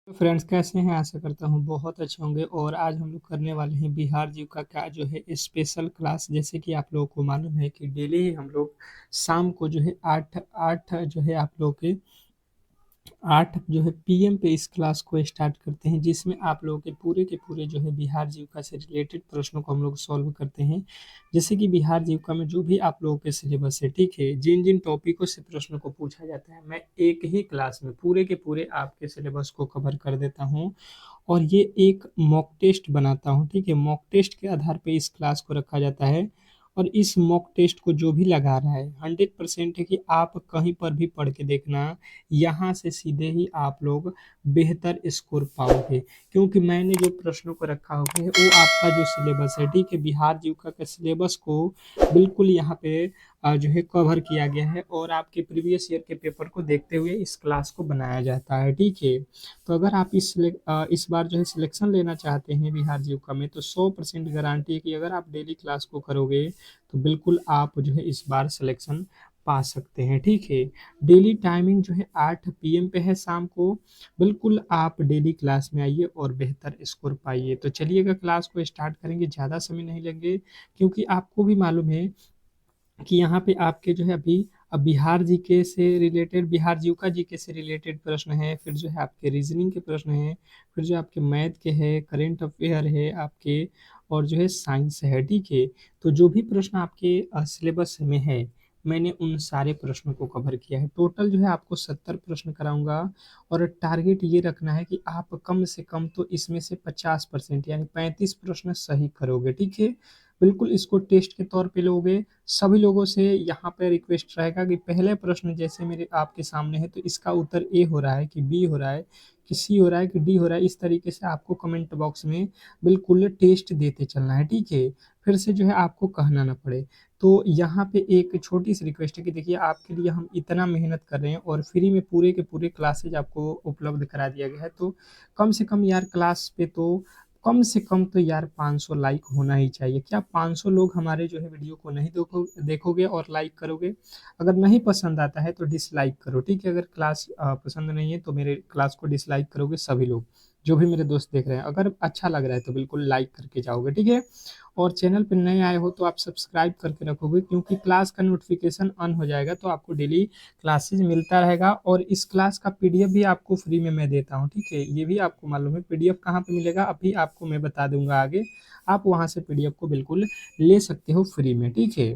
तो फ्रेंड्स कैसे हैं? आशा करता हूँ बहुत अच्छे होंगे। और आज हम लोग करने वाले हैं बिहार जीविका का जो है स्पेशल क्लास। जैसे कि आप लोगों को मालूम है कि डेली ही हम लोग शाम को जो है आठ आठ जो है आप लोग के 8 जो है पीएम पे इस क्लास को स्टार्ट करते हैं, जिसमें आप लोगों के पूरे जो है बिहार जीविका से रिलेटेड प्रश्नों को हम लोग सॉल्व करते हैं। जैसे कि बिहार जीविका में जो भी आप लोगों के सिलेबस है, ठीक है, जिन जिन टॉपिकों से प्रश्नों को पूछा जाता है, मैं एक ही क्लास में पूरे के पूरे आपके सिलेबस को कवर कर देता हूँ। और ये एक मॉक टेस्ट बनाता हूँ, ठीक है। मॉक टेस्ट के आधार पे इस क्लास को रखा जाता है। और इस मॉक टेस्ट को जो भी लगा रहा है 100% है कि आप कहीं पर भी पढ़ के देखना, यहाँ से सीधे ही आप लोग बेहतर स्कोर पाओगे। क्योंकि मैंने जो प्रश्नों को रखा हुआ है वो आपका जो सिलेबस है, ठीक है, बिहार जीविका के सिलेबस को बिल्कुल यहाँ पे जो है कवर किया गया है। और आपके प्रीवियस ईयर के पेपर को देखते हुए इस क्लास को बनाया जाता है, ठीक है। तो अगर आप इस बार जो है सिलेक्शन लेना चाहते हैं बिहार जीविका में, तो 100% गारंटी है कि अगर आप डेली क्लास को करोगे तो बिल्कुल आप जो है इस बार सिलेक्शन पा सकते हैं, ठीक है। डेली टाइमिंग जो है 8 पीएम पे है शाम को। बिल्कुल आप डेली क्लास में आइए और बेहतर स्कोर पाइए। तो चलिएगा क्लास को स्टार्ट करेंगे, ज़्यादा समय नहीं लेंगे। क्योंकि आपको भी मालूम है कि यहाँ पे आपके जो है अभी अब बिहार जीके से रिलेटेड, बिहार जीविका जीके से रिलेटेड प्रश्न है, फिर जो है आपके रीजनिंग के प्रश्न हैं, फिर जो आपके मैथ के है, करेंट अफेयर है आपके, और जो है साइंस है, ठीक है। तो जो भी प्रश्न आपके सिलेबस में है, मैंने उन सारे प्रश्नों को कवर किया है। टोटल जो है आपको 70 प्रश्न कराऊंगा। और टारगेट ये रखना है कि आप कम से कम तो इसमें से 50% यानी 35 प्रश्न सही करोगे, ठीक है। बिल्कुल इसको टेस्ट के तौर पे लोगे। सभी लोगों से यहाँ पे रिक्वेस्ट रहेगा कि पहले प्रश्न जैसे मेरे आपके सामने है, तो इसका उत्तर ए हो रहा है कि बी हो रहा है कि सी हो रहा है कि डी हो रहा है, इस तरीके से आपको कमेंट बॉक्स में बिल्कुल टेस्ट देते चलना है, ठीक है। फिर से जो है आपको कहना ना पड़े। तो यहाँ पे एक छोटी सी रिक्वेस्ट है कि देखिए, आपके लिए हम इतना मेहनत कर रहे हैं और फ्री में पूरे के पूरे क्लासेज आपको उपलब्ध करा दिया गया है। तो कम से कम यार क्लास पे तो कम से कम तो यार 500 लाइक होना ही चाहिए। क्या 500 लोग हमारे जो है वीडियो को नहीं देखोगे और लाइक करोगे? अगर नहीं पसंद आता है तो डिसलाइक करो, ठीक है। अगर क्लास पसंद नहीं है तो मेरे क्लास को डिसलाइक करोगे सभी लोग, जो भी मेरे दोस्त देख रहे हैं। अगर अच्छा लग रहा है तो बिल्कुल लाइक करके जाओगे, ठीक है। और चैनल पर नए आए हो तो आप सब्सक्राइब करके रखोगे, क्योंकि क्लास का नोटिफिकेशन ऑन हो जाएगा तो आपको डेली क्लासेज मिलता रहेगा। और इस क्लास का पीडीएफ भी आपको फ्री में मैं देता हूँ, ठीक है। ये भी आपको मालूम है पीडीएफ कहाँ पे मिलेगा, अभी आपको मैं बता दूंगा आगे। आप वहाँ से पीडीएफ को बिल्कुल ले सकते हो फ्री में, ठीक है।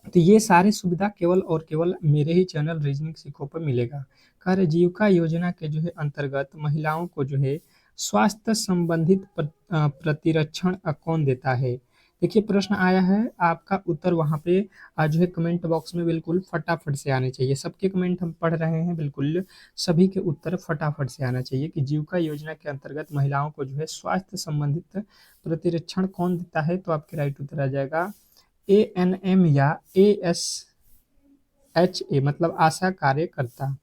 तो ये सारी सुविधा केवल और केवल मेरे ही चैनल रीजनिंग सीखो पर मिलेगा। कार्य जीविका योजना के जो है अंतर्गत महिलाओं को जो है स्वास्थ्य संबंधित प्रतिरक्षण कौन देता है? देखिए प्रश्न आया है, आपका उत्तर वहाँ पे जो है कमेंट बॉक्स में बिल्कुल फटाफट से आने चाहिए। सबके कमेंट हम पढ़ रहे हैं, बिल्कुल सभी के उत्तर फटाफट से आना चाहिए कि जीविका योजना के अंतर्गत महिलाओं को जो है स्वास्थ्य संबंधित प्रतिरक्षण कौन देता है। तो आपके राइट उत्तर आ जाएगा एएनएम या एएसएचए, मतलब आशा कार्यकर्ता।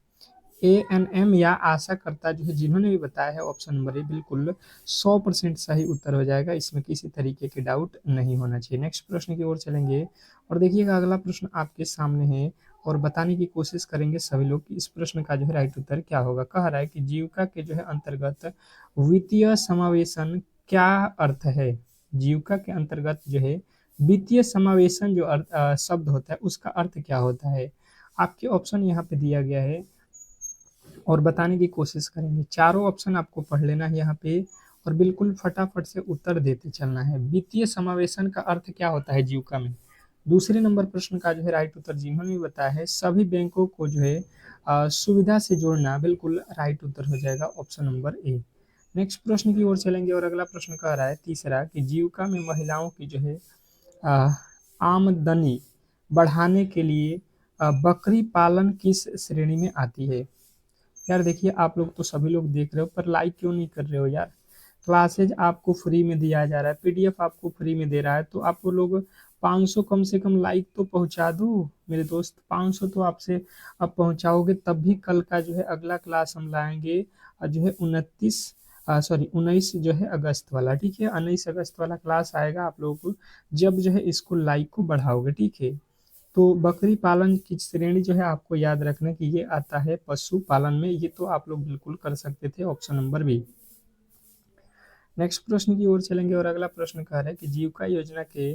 एएनएम या आशाकर्ता जो है, जिन्होंने भी बताया है ऑप्शन नंबर ए बिल्कुल 100% सही उत्तर हो जाएगा। इसमें किसी तरीके की डाउट नहीं होना चाहिए। नेक्स्ट प्रश्न की ओर चलेंगे और देखिएगा अगला प्रश्न आपके सामने है, और बताने की कोशिश करेंगे सभी लोग कि इस प्रश्न का जो है राइट उत्तर क्या होगा। कह रहा है कि जीविका के जो है अंतर्गत वित्तीय समावेशन क्या अर्थ है? जीविका के अंतर्गत जो है वित्तीय समावेशन जो शब्द होता है उसका अर्थ क्या होता है? आपके ऑप्शन यहाँ पे दिया गया है और बताने की कोशिश करेंगे। चारों ऑप्शन आपको पढ़ लेना है यहाँ पे और बिल्कुल फटाफट से उत्तर देते चलना है। वित्तीय समावेशन का अर्थ क्या होता है जीविका में? दूसरे नंबर प्रश्न का जो है राइट उत्तर जिन्होंने भी बताया है, सभी बैंकों को जो है सुविधा से जोड़ना, बिल्कुल राइट उत्तर हो जाएगा ऑप्शन नंबर ए। नेक्स्ट प्रश्न की ओर चलेंगे और अगला प्रश्न कह रहा है तीसरा कि जीविका में महिलाओं की जो है अ, आमदनी बढ़ाने के लिए बकरी पालन किस श्रेणी में आती है? यार देखिए, आप लोग तो सभी लोग देख रहे हो पर लाइक क्यों नहीं कर रहे हो यार? क्लासेज आपको फ्री में दिया जा रहा है, पीडीएफ आपको फ्री में दे रहा है, तो आप लोग 500 कम से कम लाइक तो पहुंचा दो मेरे दोस्त। 500 तो आपसे अब पहुंचाओगे तब भी कल का जो है अगला क्लास हम लाएंगे जो है 19 जो है अगस्त वाला, ठीक है। 19 अगस्त वाला क्लास आएगा आप लोगों को, जब जो है इसको लाइक को बढ़ाओगे, ठीक है। तो बकरी पालन की श्रेणी जो है आपको याद रखना कि ये आता है पशुपालन में, ये तो आप लोग बिल्कुल कर सकते थे, ऑप्शन नंबर बी। नेक्स्ट प्रश्न की ओर चलेंगे और अगला प्रश्न कह रहा है कि जीविका योजना के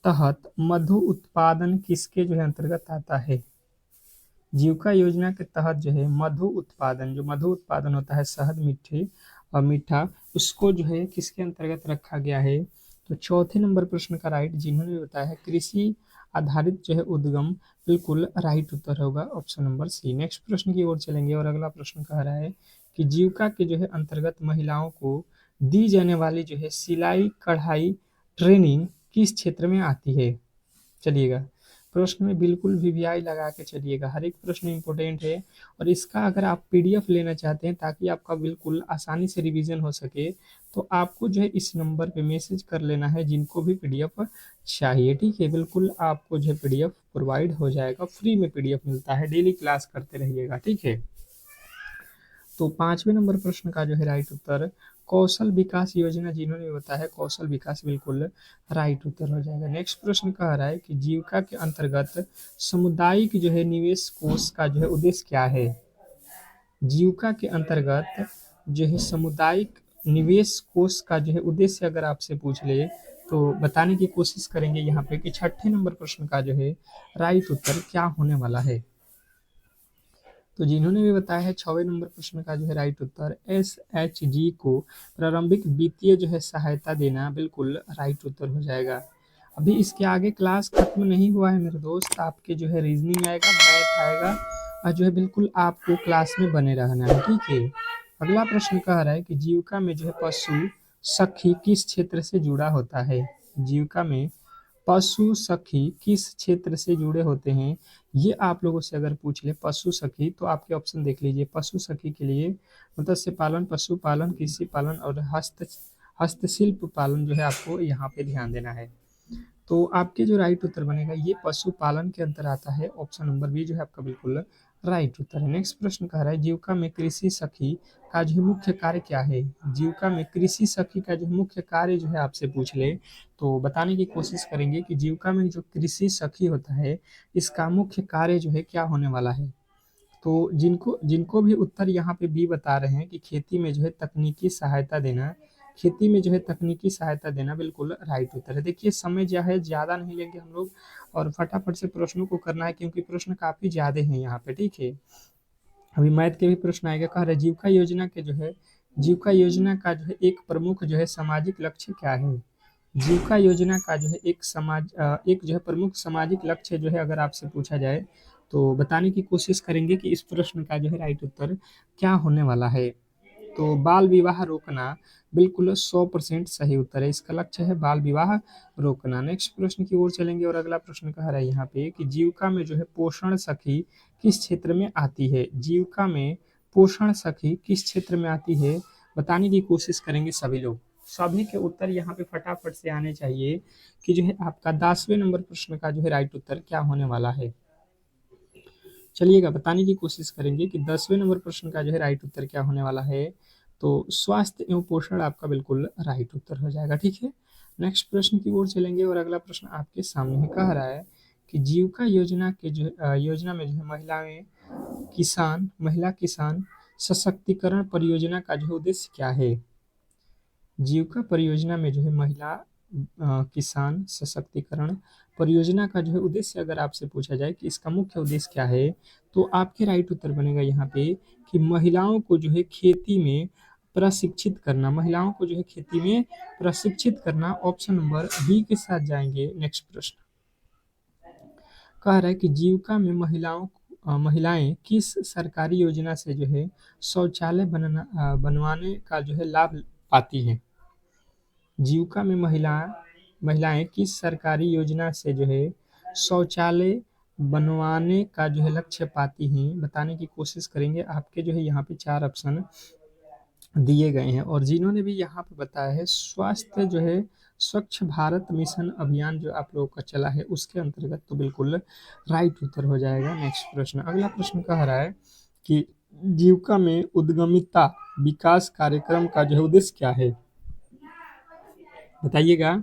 तहत मधु उत्पादन किसके जो है अंतर्गत आता है। जीविका योजना के तहत जो है मधु उत्पादन, जो मधु उत्पादन होता है शहद मीठे और मीठा, उसको जो है किसके अंतर्गत रखा गया है। तो चौथे नंबर प्रश्न का राइट जिन्होंने बताया है कृषि आधारित जो है उद्गम, बिल्कुल राइट उत्तर होगा ऑप्शन नंबर सी। नेक्स्ट प्रश्न की ओर चलेंगे और अगला प्रश्न कह रहा है कि जीविका के जो है अंतर्गत महिलाओं को दी जाने वाली जो है सिलाई कढ़ाई ट्रेनिंग किस क्षेत्र में आती है। चलिएगा, प्रश्न में बिल्कुल वीवीआई लगा के चलिएगा, हर एक प्रश्न इंपॉर्टेंट है। और इसका अगर आप पीडीएफ लेना चाहते हैं ताकि आपका बिल्कुल आसानी से रिवीजन हो सके, तो आपको जो है इस नंबर पे मैसेज कर लेना है जिनको भी पीडीएफ चाहिए, ठीक है। बिल्कुल आपको जो है पीडीएफ प्रोवाइड हो जाएगा, फ्री में पीडीएफ मिलता है, डेली क्लास करते रहिएगा, ठीक है। तो पांचवें नंबर प्रश्न का जो है राइट उत्तर कौशल विकास योजना, जिन्होंने बताया है कौशल विकास, बिल्कुल राइट उत्तर हो जाएगा। नेक्स्ट प्रश्न कह रहा है कि जीविका के अंतर्गत सामुदायिक जो है निवेश कोष का जो है उद्देश्य क्या है। जीविका के अंतर्गत जो है सामुदायिक निवेश कोष का जो है उद्देश्य अगर आपसे पूछ ले तो बताने की कोशिश करेंगे यहाँ पे कि छठे नंबर प्रश्न का जो है राइट उत्तर क्या होने वाला है। तो जिन्होंने भी बताया है छवें नंबर प्रश्न का जो है राइट उत्तर एसएचजी को प्रारंभिक वित्तीय जो है सहायता देना, बिल्कुल राइट उत्तर हो जाएगा। अभी इसके आगे क्लास खत्म नहीं हुआ है मेरे दोस्त, आपके जो है रीजनिंग आएगा, मैथ आएगा, और जो है बिल्कुल आपको क्लास में बने रहना है, ठीक है। अगला प्रश्न कह रहा है कि जीविका में जो है पशु सखी किस क्षेत्र से जुड़ा होता है। जीविका में पशु सखी किस क्षेत्र से जुड़े होते हैं, ये आप लोगों से अगर पूछ ले पशु सखी, तो आपके ऑप्शन देख लीजिए। पशु सखी के लिए मत्स्य पालन, पशुपालन, कृषि पालन और हस्तशिल्प पालन जो है आपको यहाँ पे ध्यान देना है। तो आपके जो राइट उत्तर बनेगा ये पशुपालन के अंतर आता है, ऑप्शन नंबर बी जो है आपका बिल्कुल राइट उत्तर है। नेक्स्ट प्रश्न कह रहा है जीविका में कृषि सखी का जो मुख्य कार्य क्या है। जीविका में कृषि सखी का जो मुख्य कार्य जो है आपसे पूछ ले तो बताने की कोशिश करेंगे कि जीविका में जो कृषि सखी होता है इसका मुख्य कार्य जो है क्या होने वाला है। तो जिनको जिनको भी उत्तर यहाँ पे बी बता रहे हैं कि खेती में जो है तकनीकी सहायता देना, खेती में जो है तकनीकी सहायता देना, बिल्कुल राइट उत्तर है। देखिए समय जो है ज़्यादा नहीं लेंगे हम लोग और फटाफट से प्रश्नों को करना है क्योंकि प्रश्न काफ़ी ज़्यादा हैं यहाँ पे, ठीक है। अभी मैथ के भी प्रश्न आएगा, कह रहे जीविका योजना के जो है जीविका योजना का जो है एक प्रमुख जो है सामाजिक लक्ष्य क्या है। जीविका योजना का जो है एक जो है प्रमुख सामाजिक लक्ष्य जो है अगर आपसे पूछा जाए तो बताने की कोशिश करेंगे कि इस प्रश्न का जो है राइट उत्तर क्या होने वाला है। तो बाल विवाह रोकना, बिल्कुल 100% सही उत्तर है, इसका लक्ष्य है बाल विवाह रोकना। नेक्स्ट प्रश्न की ओर चलेंगे और अगला प्रश्न कह रहा है यहाँ पे कि जीविका में जो है पोषण सखी किस क्षेत्र में आती है। जीविका में पोषण सखी किस क्षेत्र में आती है, बताने की कोशिश करेंगे सभी लोग। सभी के उत्तर यहाँ पे फटाफट से आने चाहिए कि जो है आपका 10वें नंबर प्रश्न का जो है राइट उत्तर क्या होने वाला है। चलिएगा, बताने की कोशिश करेंगे कि 10वें नंबर प्रश्न का जो है राइट उत्तर क्या होने वाला है। तो स्वास्थ्य एवं पोषण आपका बिल्कुल राइट उत्तर हो जाएगा, ठीक है। नेक्स्ट प्रश्न की ओर चलेंगे और अगला प्रश्न आपके सामने है, कह रहा है कि जीविका योजना के जो योजना में जो है महिला किसान सशक्तिकरण परियोजना का जो उद्देश्य क्या है। जीविका परियोजना में जो है महिला किसान सशक्तिकरण परियोजना का जो है उद्देश्य अगर आपसे पूछा जाए कि इसका मुख्य उद्देश्य क्या है, तो आपके राइट उत्तर बनेगा यहाँ पे कि महिलाओं को जो है खेती में प्रशिक्षित करना, महिलाओं को जो है खेती में प्रशिक्षित करना, ऑप्शन नंबर बी के साथ जाएंगे। नेक्स्ट प्रश्न कह रहा है कि जीविका में महिलाएं किस सरकारी योजना से जो है शौचालय बनवाने का जो है लाभ पाती हैं। जीविका में महिलाएं किस सरकारी योजना से जो है शौचालय बनवाने का जो है लक्ष्य पाती हैं, बताने की कोशिश करेंगे। आपके जो है यहाँ पे 4 ऑप्शन दिए गए हैं और जिन्होंने भी यहाँ पे बताया है स्वास्थ्य जो है स्वच्छ भारत मिशन अभियान जो आप लोगों का चला है उसके अंतर्गत, तो बिल्कुल राइट उत्तर हो जाएगा। नेक्स्ट प्रश्न, अगला प्रश्न कह रहा है कि जीविका में उद्यमिता विकास कार्यक्रम का जो है उद्देश्य क्या है। बताइएगा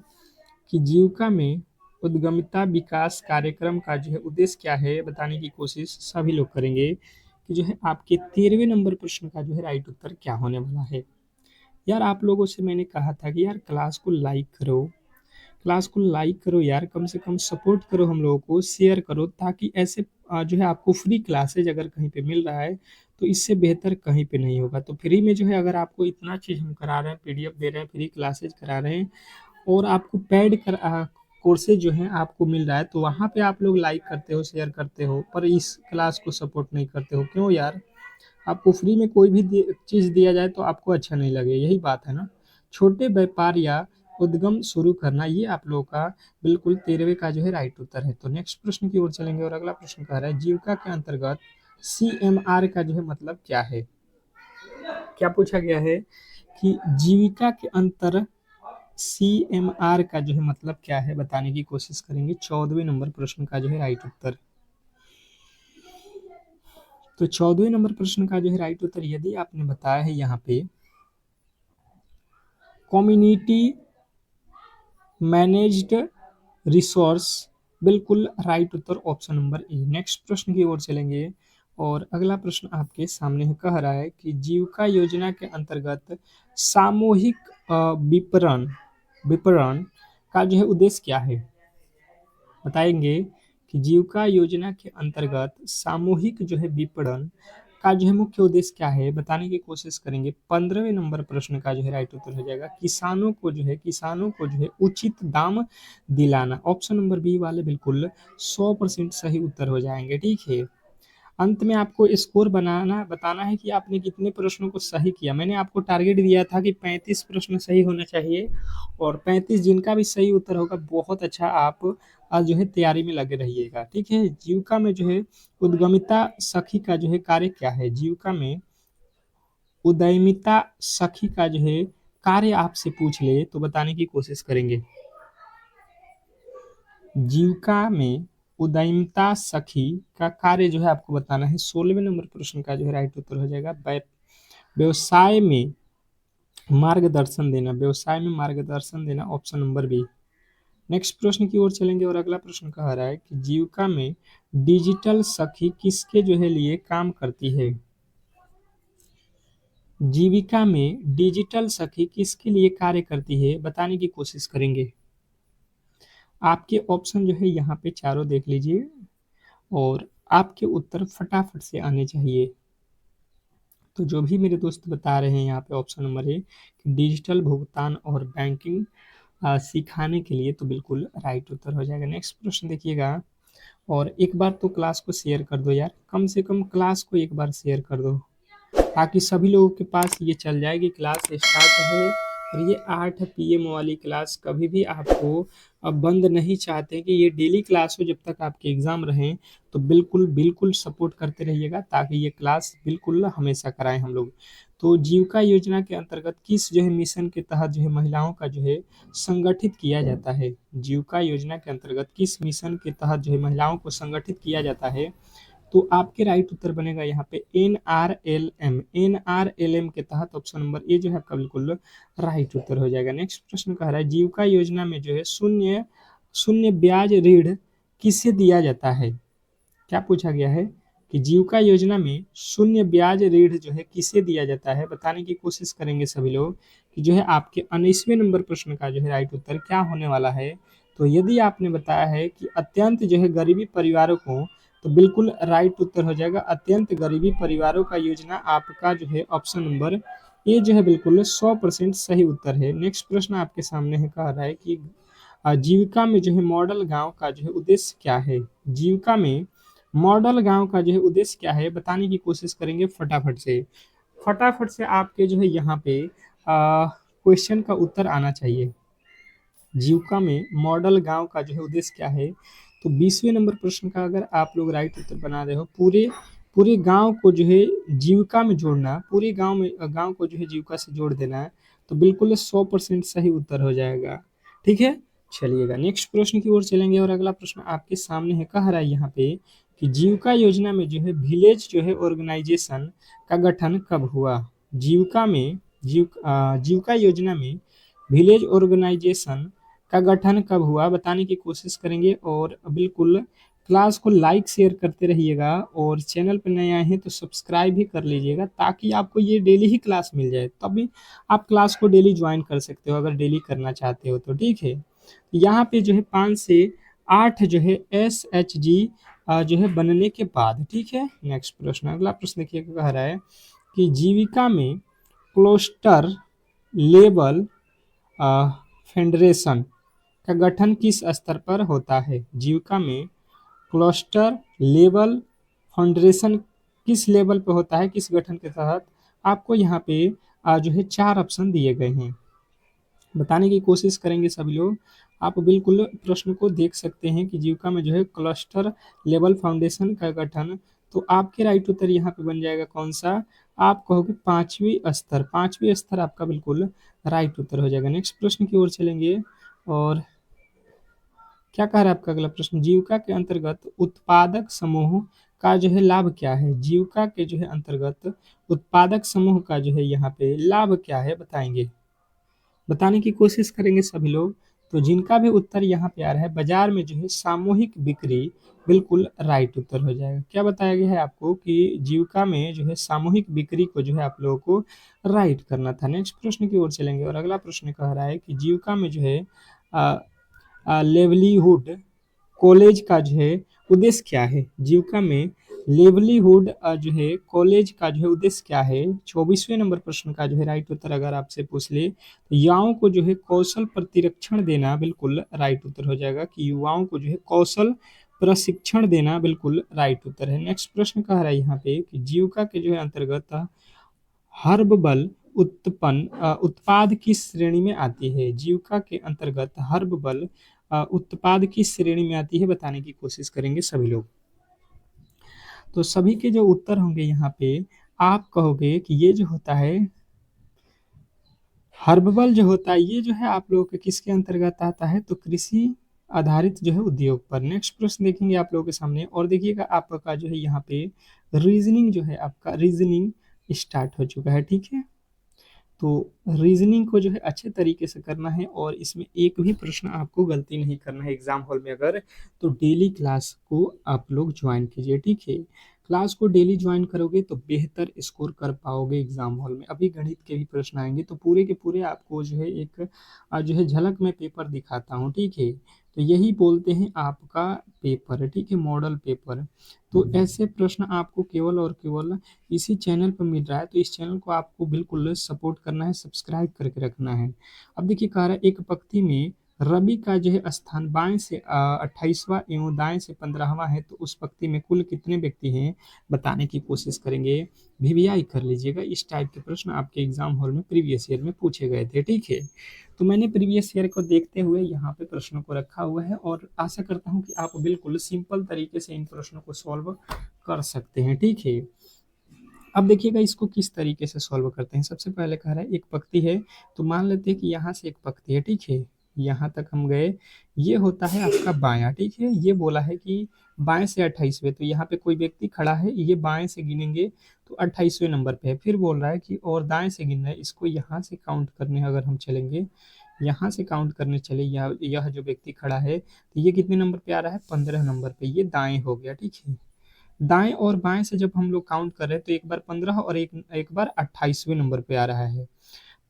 कि जीविका में उद्यमिता विकास कार्यक्रम का जो है उद्देश्य क्या है बताने की कोशिश सभी लोग करेंगे कि जो है आपके 13वें नंबर प्रश्न का जो है राइट उत्तर क्या होने वाला है। यार आप लोगों से मैंने कहा था कि यार क्लास को लाइक करो यार, कम से कम सपोर्ट करो हम लोगों को, शेयर करो ताकि ऐसे जो है आपको फ्री क्लासेज अगर कहीं पे मिल रहा है तो इससे बेहतर कहीं पे नहीं होगा। तो फ्री में जो है अगर आपको इतना चीज़ हम करा रहे हैं, पीडीएफ दे रहे हैं, फ्री क्लासेज करा रहे हैं और आपको कोर्सेज जो हैं आपको मिल रहा है, तो वहाँ पे आप लोग लाइक करते हो, शेयर करते हो, पर इस क्लास को सपोर्ट नहीं करते हो। क्यों यार? आपको फ्री में कोई भी चीज़ दिया जाए तो आपको अच्छा नहीं लगे, यही बात है ना। छोटे व्यापार या उद्यम शुरू करना, ये आप लोगों का बिल्कुल 13वें का जो है राइट उत्तर है। तो नेक्स्ट प्रश्न की ओर चलेंगे और अगला प्रश्न कह रहा है जीविका के अंतर्गत सीएमआर का जो है मतलब क्या है। क्या पूछा गया है कि जीविका के अंतर सीएमआर का जो है मतलब क्या है बताने की कोशिश करेंगे। 14वें नंबर प्रश्न का जो है राइट उत्तर। तो 14वें नंबर प्रश्न का जो है राइट उत्तर यदि आपने बताया है यहाँ पे कम्युनिटी मैनेज्ड रिसोर्स, बिल्कुल right Uttar option number A. Next प्रश्न की ओर चलेंगे और अगला प्रश्न आपके सामने कह रहा है कि जीविका योजना के अंतर्गत सामूहिक विपणन विपणन का जो है उद्देश्य क्या है। बताएंगे कि जीविका योजना के अंतर्गत सामूहिक जो है विपणन का जो है मुख्य उद्देश्य क्या है बताने की कोशिश करेंगे। 15वें नंबर प्रश्न का जो है राइट उत्तर हो जाएगा किसानों को जो है उचित दाम दिलाना। ऑप्शन नंबर बी वाले बिल्कुल 100% सही उत्तर हो जाएंगे। ठीक है, अंत में आपको स्कोर बताना है कि आपने कितने प्रश्नों को सही किया। मैंने आपको टारगेट दिया था कि 35 प्रश्न सही होना चाहिए और 35 जिनका भी सही उत्तर होगा बहुत अच्छा आप आज जो है तैयारी में लगे रहिएगा। ठीक है, जीविका में जो है उद्यमिता सखी का जो है कार्य क्या है। जीविका में उद्यमिता सखी का जो है कार्य आपसे पूछ ले तो बताने की कोशिश करेंगे। जीविका में उद्यमिता सखी का कार्य जो है आपको बताना है। 16वें नंबर प्रश्न का जो है राइट उत्तर हो जाएगा व्यवसाय में व्यवसाय में मार्गदर्शन देना। Option number B. नेक्स्ट प्रश्न की ओर चलेंगे और अगला प्रश्न कह रहा है कि जीविका में डिजिटल सखी किसके जो है लिए काम करती है। जीविका में डिजिटल सखी किसके लिए कार्य करती है बताने की कोशिश करेंगे। आपके ऑप्शन जो है यहाँ पे चारों देख लीजिए और आपके उत्तर फटाफट से आने चाहिए। तो जो भी मेरे दोस्त बता रहे हैं यहाँ पे ऑप्शन नंबर ए कि डिजिटल भुगतान और बैंकिंग सिखाने के लिए, तो बिल्कुल राइट उत्तर हो जाएगा। नेक्स्ट प्रश्न देखिएगा और एक बार तो क्लास को शेयर कर दो यार, कम से कम क्लास को एक बार शेयर कर दो ताकि सभी लोगों के पास ये चल जाएगी क्लास स्टार्ट है। और ये 8 PM वाली क्लास कभी भी आपको बंद नहीं चाहते कि ये डेली क्लास हो जब तक आपके एग्ज़ाम रहें। तो बिल्कुल बिल्कुल सपोर्ट करते रहिएगा ताकि ये क्लास बिल्कुल हमेशा कराएं हम लोग। तो जीविका योजना के अंतर्गत किस जो है मिशन के तहत जो है महिलाओं का जो है संगठित किया जाता है। जीविका योजना के अंतर्गत किस मिशन के तहत जो है महिलाओं को संगठित किया जाता है। तो आपके राइट उत्तर बनेगा यहाँ पे NRLM के तहत। ऑप्शन नंबर ए जो है आपका बिल्कुल राइट उत्तर हो जाएगा। नेक्स्ट प्रश्न कह रहा है जीविका योजना में जो है शून्य शून्य ब्याज ऋण किसे दिया जाता है। क्या पूछा गया है कि जीविका योजना में शून्य ब्याज ऋण जो है किसे दिया जाता है बताने की कोशिश करेंगे सभी लोग कि जो है आपके 19वें नंबर प्रश्न का जो है राइट उत्तर क्या होने वाला है। तो यदि आपने बताया है कि अत्यंत जो है गरीबी परिवारों को, तो बिल्कुल राइट उत्तर हो जाएगा अत्यंत गरीबी परिवारों का योजना आपका जो है ऑप्शन नंबर ए जो है बिल्कुल 100% सही उत्तर है। नेक्स्ट प्रश्न आपके सामने है कह रहा है कि जीविका में जो है मॉडल गांव का जो है उद्देश्य क्या है। जीविका में मॉडल गांव का जो है उद्देश्य क्या है बताने की कोशिश करेंगे फटाफट से आपके जो है यहाँ पे क्वेश्चन का उत्तर आना चाहिए। जीविका में मॉडल गांव का जो है उद्देश्य क्या है। तो 20वें नंबर प्रश्न का अगर आप लोग राइट उत्तर बना रहे हो पूरे पूरे गांव को जो है जीविका में जोड़ना, पूरे गांव को जो है जीविका से जोड़ देना है, तो बिल्कुल 100% सही उत्तर हो जाएगा। ठीक है, चलिएगा नेक्स्ट प्रश्न की ओर चलेंगे और अगला प्रश्न आपके सामने है कह रहा है यहाँ पे कि जीविका योजना में जो है विलेज जो है ऑर्गेनाइजेशन का गठन कब हुआ। जीविका योजना में विलेज ऑर्गेनाइजेशन का गठन कब हुआ बताने की कोशिश करेंगे। और बिल्कुल क्लास को लाइक शेयर करते रहिएगा और चैनल पर नए आए हैं तो सब्सक्राइब भी कर लीजिएगा ताकि आपको ये डेली ही क्लास मिल जाए, तभी आप क्लास को डेली ज्वाइन कर सकते हो अगर डेली करना चाहते हो तो, ठीक है। यहाँ पे जो है 5 से 8 जो है SHG जो है बनने के बाद, ठीक है। नेक्स्ट प्रश्न, अगला प्रश्न देखिए कह रहा है कि जीविका में क्लस्टर लेवल फेडरेशन का गठन किस स्तर पर होता है। जीविका में क्लस्टर लेवल फाउंडेशन किस लेवल पे होता है, किस गठन के तहत। आपको यहाँ पे जो है 4 ऑप्शन दिए गए हैं, बताने की कोशिश करेंगे सभी लोग। आप बिल्कुल प्रश्न को देख सकते हैं कि जीविका में जो है क्लस्टर लेवल फाउंडेशन का गठन, तो आपके राइट उत्तर यहाँ पे बन जाएगा कौन सा, आप कहोगे 5वीं स्तर। 5वीं स्तर आपका बिल्कुल राइट उत्तर हो जाएगा। नेक्स्ट प्रश्न की ओर चलेंगे और क्या कह रहा है आपका अगला प्रश्न, जीविका के अंतर्गत उत्पादक समूह का जो है लाभ क्या है। जीविका के जो है अंतर्गत उत्पादक समूह का जो है यहाँ पे लाभ क्या है बताएंगे, बताने की कोशिश करेंगे सभी लोग। तो जिनका भी उत्तर यहाँ पे आ रहा है बाजार में जो है सामूहिक बिक्री, बिल्कुल राइट उत्तर हो जाएगा। क्या बताया गया है आपको कि जीविका में जो है सामूहिक बिक्री को जो है आप लोगों को राइट करना था। नेक्स्ट प्रश्न की ओर चलेंगे और अगला प्रश्न कह रहा है कि जीविका में जो है लेवलीहुड कॉलेज का जो है उद्देश्य क्या है। जीविका में लेवलीहुड जो है कॉलेज का जो है उद्देश्य क्या है। 24वें नंबर प्रश्न का जो है राइट उत्तर अगर आपसे पूछ ले तो युवाओं को जो है कौशल प्रतिरक्षण देना, बिल्कुल राइट उत्तर हो जाएगा कि युवाओं को जो है कौशल प्रशिक्षण देना, बिल्कुल राइट उत्तर है। नेक्स्ट प्रश्न कह रहा है यहाँ पे कि जीविका के जो है अंतर्गत हर्बल उत्पाद किस श्रेणी में आती है। जीविका के अंतर्गत हर्बल उत्पाद किस श्रेणी में आती है बताने की कोशिश करेंगे सभी लोग। तो सभी के जो उत्तर होंगे यहाँ पे आप कहोगे कि ये जो होता है हर्बल जो होता है ये जो है आप लोगों के किसके अंतर्गत आता है, तो कृषि आधारित जो है उद्योग पर। नेक्स्ट प्रश्न देखेंगे आप लोगों के सामने और देखिएगा आपका जो है यहाँ पे रीजनिंग जो है आपका रीजनिंग स्टार्ट हो चुका है, ठीक है। तो रीजनिंग को जो है अच्छे तरीके से करना है और इसमें एक भी प्रश्न आपको गलती नहीं करना है एग्जाम हॉल में अगर, तो डेली क्लास को आप लोग ज्वाइन कीजिए, ठीक है। क्लास को डेली ज्वाइन करोगे तो बेहतर स्कोर कर पाओगे एग्जाम हॉल में। अभी गणित के भी प्रश्न आएंगे तो पूरे के पूरे आपको जो है एक जो है झलक में पेपर दिखाता हूँ, ठीक है। तो यही बोलते हैं आपका पेपर, ठीक है, मॉडल पेपर। तो ऐसे प्रश्न आपको केवल और केवल इसी चैनल पर मिल रहा है, तो इस चैनल को आपको बिल्कुल सपोर्ट करना है, सब्सक्राइब करके रखना है। अब देखिए कह रहा है एक पंक्ति में रवि का जो है स्थान बाएं से 28वां एवं दाएं से 15वां है, तो उस पंक्ति में कुल कितने व्यक्ति हैं बताने की कोशिश करेंगे। वीवीआई कर लीजिएगा, इस टाइप के प्रश्न आपके एग्जाम हॉल में प्रीवियस ईयर में पूछे गए थे, ठीक है। तो मैंने प्रीवियस ईयर को देखते हुए यहाँ पे प्रश्नों को रखा हुआ है और आशा करता हूँ कि आप बिल्कुल सिंपल तरीके से इन प्रश्नों को सॉल्व कर सकते हैं, ठीक है। अब देखिएगा इसको किस तरीके से सॉल्व करते हैं। सबसे पहले कह रहा है एक पंक्ति है, तो मान लेते हैं कि यहाँ से एक पंक्ति है, ठीक है, यहाँ तक हम गए, ये होता है आपका बायां, ठीक है। ये बोला है कि बाएं से 28वें, तो यहाँ पे कोई व्यक्ति खड़ा है, ये बाएं से गिनेंगे तो 28वें नंबर पे है। फिर बोल रहा है कि और दाएं से गिनना है, इसको यहाँ से काउंट करने अगर हम चलेंगे, यहाँ से काउंट करने चले, यह जो व्यक्ति खड़ा है तो ये कितने नंबर पे आ रहा है, 15 नंबर पे, ये दाएं हो गया, ठीक है। दाएं और बाएं से जब हम लोग काउंट कर रहे हैं तो एक बार 15 और एक बार 28वें नंबर पे आ रहा है।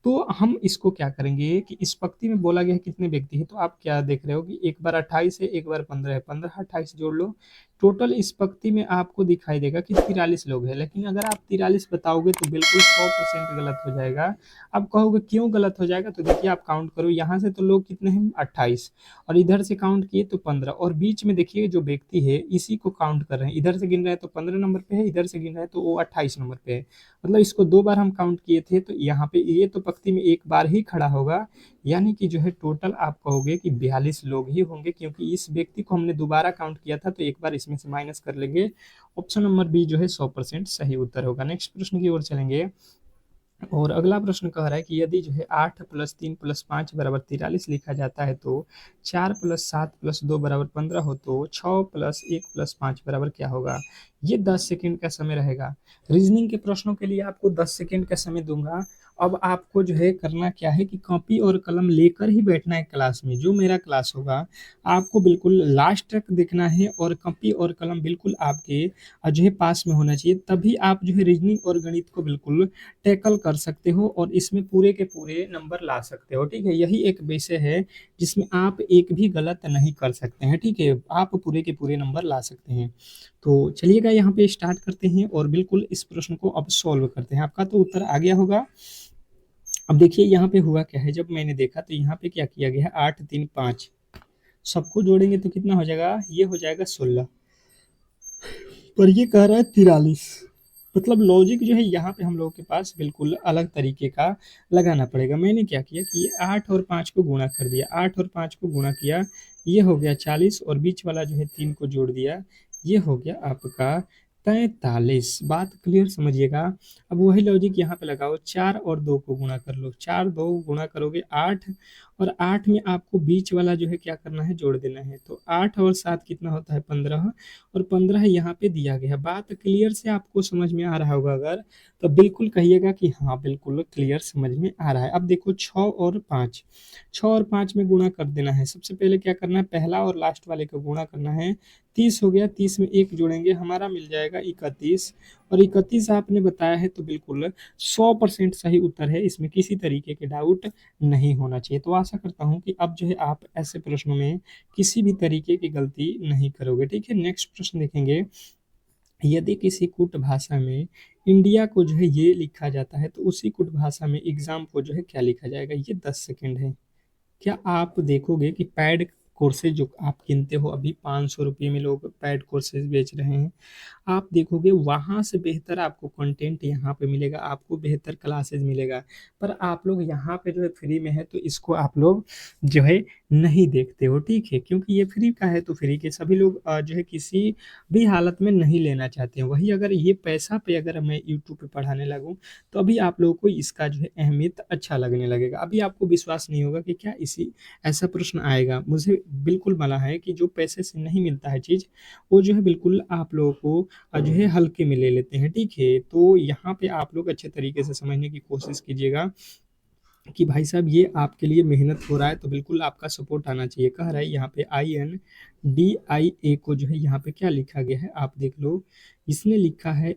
तो हम इसको क्या करेंगे कि इस पंक्ति में बोला गया है कितने व्यक्ति हैं, तो आप क्या देख रहे हो कि एक बार 28 है, एक बार 15 है, 15 28 जोड़ लो, टोटल इस पंक्ति में आपको दिखाई देगा कि 43 लोग हैं। लेकिन अगर आप 43 बताओगे तो बिल्कुल 100% गलत हो जाएगा। आप कहोगे क्यों गलत हो जाएगा, तो देखिए आप काउंट करो, यहाँ से तो लोग कितने हैं 28 और इधर से काउंट किए तो 15 और बीच में देखिए जो व्यक्ति है इसी को काउंट कर रहे हैं, इधर से गिन रहे हैं तो 15 नंबर पे है, इधर से गिन रहे हैं तो वो 28 नंबर पे है। मतलब इसको 2 बार हम काउंट किए थे, तो यहाँ पे ये तो पंक्ति में एक बार ही खड़ा होगा, यानी कि जो है टोटल आप कहोगे कि 42 लोग ही होंगे, क्योंकि इस व्यक्ति को हमने दोबारा काउंट किया था तो एक बार इसमें से माइनस कर लेंगे। ऑप्शन नंबर बी जो है 100% सही उत्तर होगा। नेक्स्ट प्रश्न की ओर चलेंगे और अगला प्रश्न कह रहा है कि यदि जो है 8 + 3 + 5 बराबर 43 लिखा जाता है तो 4 + 7 + 2 बराबर 15 हो, तो 6 + 1 + 5 बराबर क्या होगा। ये 10 सेकंड का समय रहेगा। रीजनिंग के प्रश्नों के लिए आपको 10 सेकंड का समय दूंगा अब आपको जो है करना क्या है कि कॉपी और कलम लेकर ही बैठना है क्लास में। जो मेरा क्लास होगा आपको बिल्कुल लास्ट तक देखना है और कॉपी और कलम बिल्कुल आपके जो है पास में होना चाहिए, तभी आप जो है रीजनिंग और गणित को बिल्कुल टैकल कर सकते हो और इसमें पूरे के पूरे नंबर ला सकते हो। ठीक है, यही एक विषय है जिसमें आप एक भी गलत नहीं कर सकते हैं। ठीक है, आप पूरे के पूरे नंबर ला सकते हैं। तो चलिएगा यहाँ पे स्टार्ट करते हैं और बिल्कुल इस प्रश्न को अब सॉल्व करते हैं। आपका तो उत्तर आ गया होगा। अब देखिए यहाँ पे हुआ क्या है, जब मैंने देखा तो यहाँ पे क्या किया गया है, 8 3 5 सबको जोड़ेंगे तो कितना हो जाएगा, ये हो जाएगा 16, पर ये कह रहा है 43। मतलब लॉजिक जो है यहाँ पे हम लोगों के पास बिल्कुल अलग तरीके का लगाना पड़ेगा। मैंने क्या किया कि 8 और 5 को गुणा कर दिया, 8 और 5 को गुणा किया, ये हो गया 40 और बीच वाला जो है 3 को जोड़ दिया, ये हो गया आपका 43। बात क्लियर समझिएगा। अब वही लॉजिक यहाँ पे लगाओ, 4 और 2 को गुणा कर लो, 4 2 गुणा करोगे 8, और 8 में आपको बीच वाला जो है क्या करना है, जोड़ देना है। तो 8 और 7 कितना होता है, 15, और 15 यहाँ पे दिया गया है। बात क्लियर से आपको समझ में आ रहा होगा अगर, तो बिल्कुल कहिएगा कि हाँ बिल्कुल क्लियर समझ में आ रहा है। अब देखो 6 और 5, 6 और 5 में गुणा कर देना है। सबसे पहले क्या करना है, पहला और लास्ट वाले को गुणा करना है। 30 हो गया, 30 में एक जोड़ेंगे, हमारा मिल जाएगा 31, और 31 आपने बताया है तो बिल्कुल 100% सही उत्तर है, इसमें किसी तरीके के डाउट नहीं होना चाहिए। तो आशा करता हूँ कि अब जो है आप ऐसे प्रश्नों में किसी भी तरीके की गलती नहीं करोगे। ठीक है, नेक्स्ट प्रश्न देखेंगे। यदि किसी कुट भाषा में इंडिया को जो है ये लिखा जाता है, तो उसी कुट भाषा में एग्जाम को जो है क्या लिखा जाएगा, ये 10 सेकेंड है। क्या आप देखोगे कि पैड कोर्सेज जो आप गिनते हो, अभी 500 रुपये में लोग पैड कोर्सेज बेच रहे हैं, आप देखोगे वहाँ से बेहतर आपको कंटेंट यहाँ पे मिलेगा, आपको बेहतर क्लासेस मिलेगा। पर आप लोग यहाँ पे जो है फ्री में है तो इसको आप लोग जो है नहीं देखते हो। ठीक है, क्योंकि ये फ्री का है तो फ्री के सभी लोग जो है किसी भी हालत में नहीं लेना चाहते हैं। वही अगर ये पैसा पे अगर मैं यूट्यूब पे पढ़ाने लगूँ तो अभी आप लोगों को इसका जो है अहमियत अच्छा लगने लगेगा। अभी आपको विश्वास नहीं होगा कि क्या इसी ऐसा प्रश्न आएगा। मुझे बिल्कुल मना है कि जो पैसे से नहीं मिलता है चीज़, वो जो है बिल्कुल आप लोगों को जो है हल्के में ले लेते हैं। ठीक है, तो यहाँ पे आप लोग अच्छे तरीके से समझने की कोशिश कीजिएगा कि भाई साहब ये आपके लिए मेहनत हो रहा है तो बिल्कुल आपका सपोर्ट आना चाहिए। कह रहा है यहाँ पे INDIA को जो है यहाँ पे क्या लिखा गया है, आप देख लो। इसने लिखा है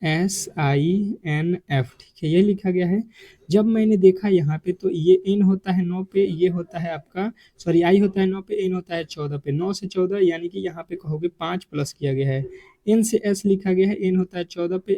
NSINF। ठीक है, ये लिखा गया है। जब मैंने देखा यहाँ पे तो ये N होता है 9 पे, ये होता है आपका, सॉरी I होता है 9 पे, N होता है 14 पे, 9 से 14 यानी कि यहाँ पे कहोगे 5 प्लस किया गया है। N से S लिखा गया है, N होता है 14 पे,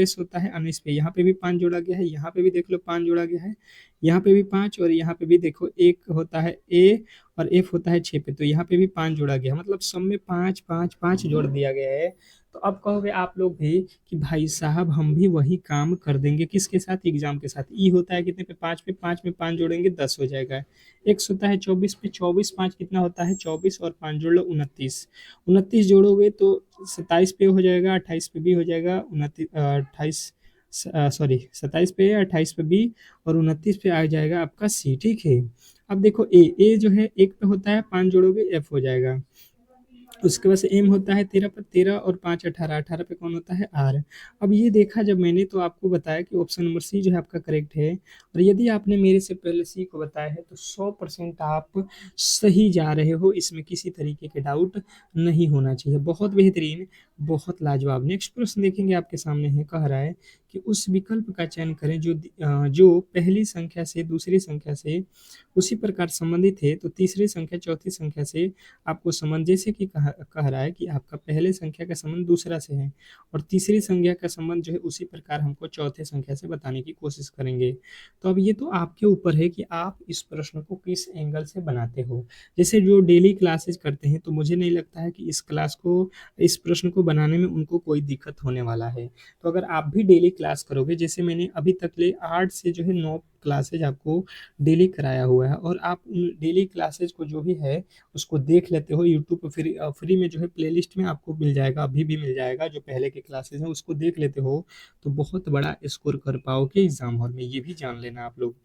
S होता है 19 पे, यहाँ पे भी 5 जोड़ा गया है, यहाँ पे भी देख लो 5 जोड़ा गया है, यहाँ पे भी 5, और यहाँ पे भी देखो एक होता है A और F होता है 6 पे, तो यहाँ पे भी 5 जोड़ा गया है। मतलब सब में 5 5 5 जोड़ दिया गया है। तो अब कहोगे आप लोग भी कि भाई साहब हम भी वही काम कर देंगे, किसके साथ, एग्जाम के साथ। ई होता है कितने पे, 5 पे, 5 में 5 जोड़ेंगे 10 हो जाएगा। एक्स होता है 24 पे, 24 5 कितना होता है 24, और 5 जोड़ लो 29, 29 जोड़ोगे तो 27 पे हो जाएगा, 28 पे भी हो जाएगा, 29 28 सॉरी 27 पे, 28 पे बी, और 29 पे आ जाएगा आपका सी। ठीक है, अब देखो ए जो है एक पे होता है, 5 जोड़ोगे एफ हो जाएगा। उसके बाद से एम होता है 13 पर, 13 और 5 18, 18 पे कौन होता है आर। अब ये देखा जब मैंने तो आपको बताया कि ऑप्शन नंबर सी जो है आपका करेक्ट है। और यदि आपने मेरे से पहले सी को बताया है तो 100% आप सही जा रहे हो, इसमें किसी तरीके के डाउट नहीं होना चाहिए। बहुत बेहतरीन, बहुत लाजवाब। नेक्स्ट प्रश्न देखेंगे आपके सामने है, कह रहा है कि उस विकल्प का चयन करें जो पहली संख्या से दूसरी संख्या से उसी प्रकार संबंधित है, तो तीसरी संख्या चौथी संख्या से आपको संबंध, जैसे कि कह रहा है कि आपका पहले संख्या का संबंध दूसरा से है और तीसरी संख्या का संबंध जो है उसी प्रकार हमको चौथे संख्या से बताने की कोशिश करेंगे। तो अब ये तो आपके ऊपर है कि आप इस प्रश्न को किस एंगल से बनाते हो। जैसे जो डेली क्लासेज करते हैं तो मुझे नहीं लगता है कि इस प्रश्न को बनाने में उनको कोई दिक्कत होने वाला है। तो अगर आप भी डेली क्लास करोगे, जैसे मैंने अभी तक ले 8 से जो है 9 क्लासेज आपको डेली कराया हुआ है, और आप उन डेली क्लासेज को जो भी है उसको देख लेते हो यूट्यूब पे, फ्री में जो है प्लेलिस्ट में आपको मिल जाएगा, अभी भी मिल जाएगा। जो पहले के क्लासेस हैं उसको देख लेते हो तो बहुत बड़ा स्कोर कर पाओगे एग्जाम हॉल में, ये भी जान लेना आप लोग।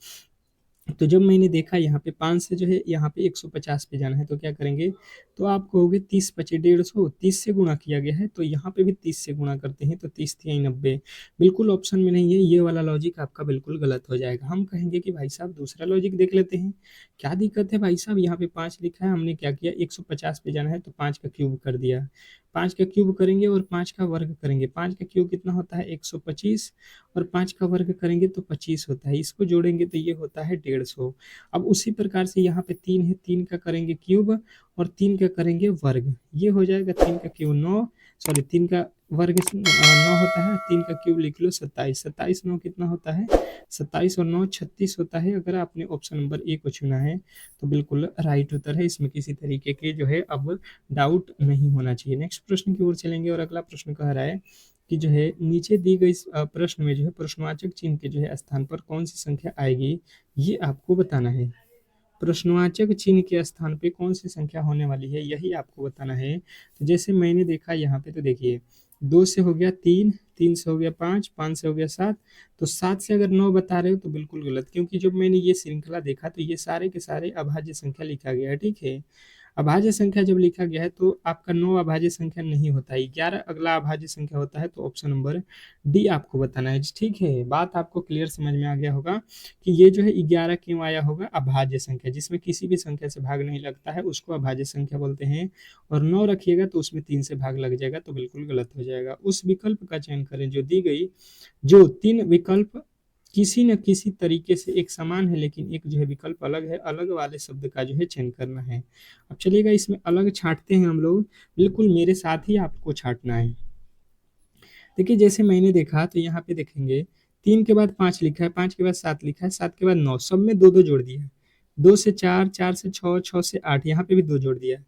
तो जब मैंने देखा यहाँ पे 5 से जो है यहाँ पे 150 पे जाना है, तो क्या करेंगे, तो आप कहोगे 30 पचे 150, 30 से गुणा किया गया है, तो यहाँ पे भी 30 से गुणा करते हैं, तो 30 तियाई 90। बिल्कुल ऑप्शन में नहीं है, ये वाला लॉजिक आपका बिल्कुल गलत हो जाएगा। हम कहेंगे कि भाई साहब दूसरा लॉजिक देख लेते हैं, क्या दिक्कत है भाई साहब, यहाँ पे 5 लिखा है, हमने क्या किया, 150 पे जाना है तो 5 का क्यूब कर दिया। 5 का क्यूब करेंगे और 5 का वर्ग करेंगे, 5 का क्यूब कितना होता है 125, और 5 का वर्ग करेंगे तो 25 होता है, इसको जोड़ेंगे तो ये होता है 150। अब उसी प्रकार से यहाँ पे 3 है, 3 का करेंगे क्यूब और 3 का करेंगे वर्ग, ये हो जाएगा 3 का क्यूब 9, सॉरी 3 का वर्ग 9 होता है, 3 का क्यूब लिख लो 27, 27 9 कितना होता है 27 और 9 36 होता है। अगर आपने ऑप्शन नंबर ए को चुना है तो बिल्कुल राइट उत्तर है, इसमें किसी तरीके के जो है अब डाउट नहीं होना चाहिए। नेक्स्ट प्रश्न की ओर चलेंगे और अगला प्रश्न कह रहा है कि जो है नीचे दी गई प्रश्न में जो है प्रश्नवाचक चिन्ह के जो है स्थान पर कौन सी संख्या आएगी, ये आपको बताना है। प्रश्नवाचक चिन्ह के स्थान पे कौन सी संख्या होने वाली है, यही आपको बताना है। तो जैसे मैंने देखा यहाँ पे, तो देखिए 2 से हो गया 3, 3 से हो गया 5, 5 से हो गया 7, तो 7 से अगर 9 बता रहे हो तो बिल्कुल गलत, क्योंकि जब मैंने ये श्रृंखला देखा तो ये सारे के सारे अभाज्य संख्या लिखा गया है, ठीक है। अभाज्य संख्या जब लिखा गया है तो आपका 9 अभाज्य संख्या नहीं होता है, 11 अगला अभाज्य संख्या होता है, तो ऑप्शन नंबर डी आपको बताना है, ठीक है। बात आपको क्लियर समझ में आ गया होगा कि ये जो है 11 क्यों आया होगा, अभाज्य संख्या जिसमें किसी भी संख्या से भाग नहीं लगता है उसको अभाज्य संख्या बोलते हैं। और 9 रखिएगा तो उसमें 3 से भाग लग जाएगा, तो बिल्कुल गलत हो जाएगा। उस विकल्प का चयन करें जो दी गई, जो 3 विकल्प किसी न किसी तरीके से एक समान है लेकिन एक जो है विकल्प अलग है, अलग वाले शब्द का जो है चयन करना है। अब चलिएगा इसमें अलग छांटते हैं हम लोग, बिल्कुल मेरे साथ ही आपको छांटना है। देखिए जैसे मैंने देखा तो यहाँ पे देखेंगे 3 के बाद 5 लिखा है, 5 के बाद 7 लिखा है, 7 के बाद 9, सब में 2 2 जोड़ दिया है। 2 से 4, 4 से 6, 6 से 8, यहाँ पे भी 2 जोड़ दिया है।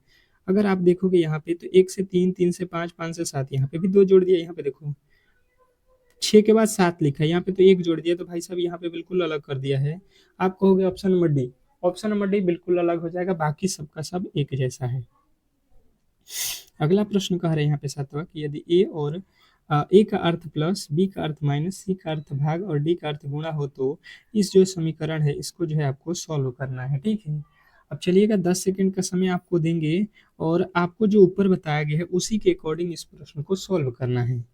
अगर आप देखोगे यहाँ पे तो 1 से 3, 3 से 5, 5 से 7, यहाँ पे भी 2 जोड़ दिया। यहाँ पे देखो 6 के बाद 7 लिखा है, यहाँ पे तो 1 जोड़ दिया, तो भाई साहब यहाँ पे बिल्कुल अलग कर दिया है। आप कहोगे option number D, option number D बिल्कुल अलग हो जाएगा, बाकी सबका सब एक जैसा है। अगला प्रश्न कह रहे हैं यहाँ पे 7वां कि यदि ए और ए का अर्थ प्लस, बी का अर्थ माइनस, सी का अर्थ भाग और डी का अर्थ गुणा हो तो इस जो समीकरण है इसको जो है आपको सॉल्व करना है, ठीक है। अब चलिएगा 10 सेकंड का समय आपको देंगे और आपको जो ऊपर बताया गया है उसी के अकॉर्डिंग इस प्रश्न को सॉल्व करना है।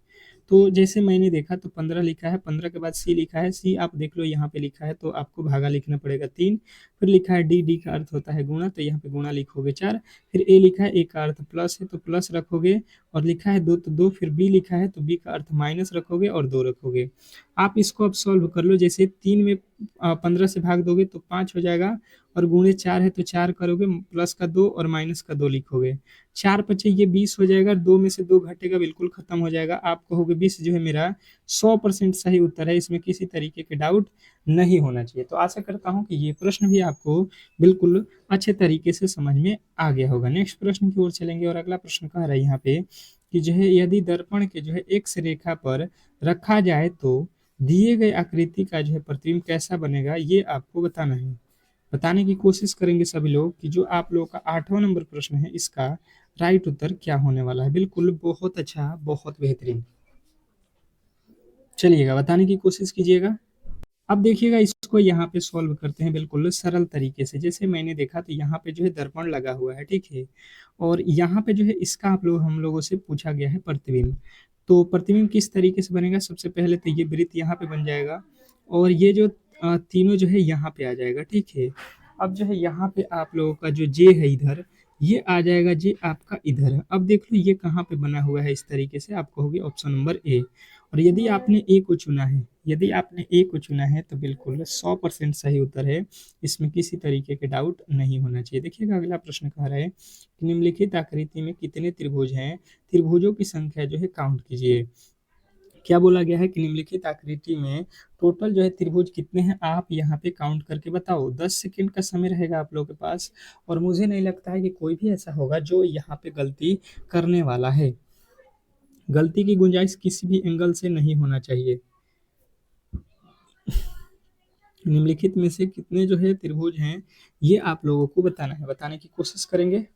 तो जैसे मैंने देखा तो 15 लिखा है, 15 के बाद सी लिखा है, सी आप देख लो यहाँ पे लिखा है तो आपको भागा लिखना पड़ेगा 3। फिर लिखा है डी, डी का अर्थ होता है गुणा, तो यहाँ पे गुणा लिखोगे 4। फिर ए लिखा है, ए का अर्थ प्लस है तो प्लस रखोगे, और लिखा है 2 तो 2। फिर बी लिखा है तो बी का अर्थ माइनस रखोगे और 2 रखोगे। आप इसको अब सॉल्व कर लो, जैसे 3 में 15 से भाग दोगे तो 5 हो जाएगा, और गुणे 4 है तो 4 करोगे, प्लस का 2 और माइनस का 2 लिखोगे। 4 पचे ये 20 हो जाएगा, 2 में से 2 घटेगा, बिल्कुल खत्म हो जाएगा। आप कहोगे 20 जो है मेरा 100% सही उत्तर है, इसमें किसी तरीके के डाउट नहीं होना चाहिए। तो आशा करता हूँ कि ये प्रश्न भी आपको बिल्कुल अच्छे तरीके से समझ में आ गया होगा। नेक्स्ट प्रश्न की ओर चलेंगे और अगला प्रश्न कह रहा है यहाँ पे कि जो है यदि दर्पण के जो है एक्स रेखा पर रखा जाए तो दिए गए आकृति का जो है प्रतिबिंब कैसा बनेगा, ये आपको बताना है। बताने की कोशिश करेंगे सभी लोग कि जो आप लोगों का 8वां नंबर प्रश्न है इसका राइट उत्तर क्या होने वाला है। बिल्कुल बहुत अच्छा, बहुत बेहतरीन, चलिएगा बताने की कोशिश कीजिएगा। अब देखिएगा इसको यहाँ पे सॉल्व करते हैं बिल्कुल सरल तरीके से। जैसे मैंने देखा तो यहाँ पे जो है दर्पण लगा हुआ है, ठीक है, और यहाँ पे जो है इसका हम लोगों से पूछा गया है प्रतिबिंब। तो प्रतिबिंब किस तरीके से बनेगा, सबसे पहले तो ये वृत्त यहाँ पे बन जाएगा और ये जो तीनों जो है यहाँ पे आ जाएगा, ठीक है। अब जो है यहाँ पे आप लोगों का जो जे है इधर, ये आ जाएगा, जे आपका इधर है। अब देख लो ये कहाँ पे बना हुआ है, इस तरीके से आप कहोगे ऑप्शन नंबर ए। और यदि आपने ए को चुना है, यदि आपने ए को चुना है तो बिल्कुल 100% सही उत्तर है, इसमें किसी तरीके के डाउट नहीं होना चाहिए। देखिएगा अगला प्रश्न कह रहा है कि निम्नलिखित आकृति में कितने त्रिभुज हैं, त्रिभुजों की संख्या जो है काउंट कीजिए। क्या बोला गया है कि निम्नलिखित आकृति में टोटल जो है त्रिभुज कितने हैं, आप यहाँ पे काउंट करके बताओ। 10 सेकंड का समय रहेगा आप लोगों के पास, और मुझे नहीं लगता है कि कोई भी ऐसा होगा जो यहाँ पे गलती करने वाला है। गलती की गुंजाइश किसी भी एंगल से नहीं होना चाहिए। निम्नलिखित में से कितने जो है त्रिभुज हैं, ये आप लोगों को बताना है, बताने की कोशिश करेंगे।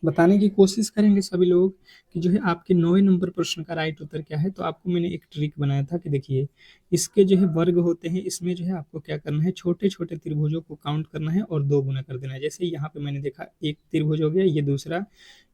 बताने की कोशिश करेंगे सभी लोग कि जो है आपके 9वें नंबर प्रश्न का राइट उत्तर क्या है। तो आपको मैंने एक ट्रिक बनाया था कि देखिए, इसके जो है वर्ग होते हैं, इसमें जो है आपको क्या करना है, छोटे-छोटे त्रिभुजों को काउंट करना है और 2 गुना कर देना है। जैसे यहाँ पे मैंने देखा एक त्रिभुज हो गया, ये दूसरा,